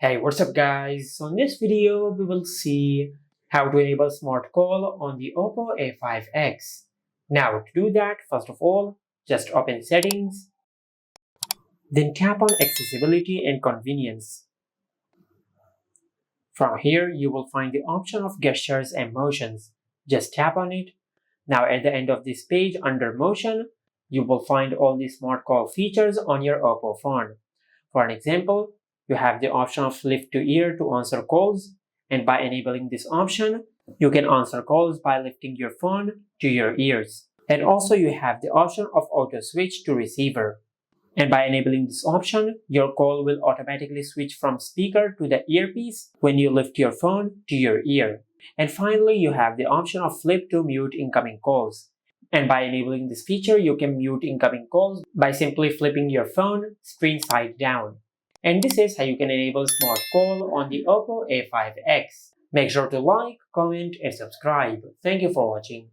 Hey, what's up guys? So in this video, we will see how to enable smart call on the Oppo A5x. Now to do that, first of all, just open settings, then tap on accessibility and convenience. From here, you will find the option of gestures and motions. Just tap on it. Now at the end of this page under motion, you will find all the smart call features on your Oppo phone. For an example, you have the option of lift to ear to answer calls, and by enabling this option, you can answer calls by lifting your phone to your ears. And also you have the option of auto switch to receiver. And by enabling this option, your call will automatically switch from speaker to the earpiece when you lift your phone to your ear. And finally, you have the option of flip to mute incoming calls. And by enabling this feature, you can mute incoming calls by simply flipping your phone screen side down. And this is how you can enable smart call on the Oppo A5x. Make sure to like, comment, and subscribe. Thank you for watching.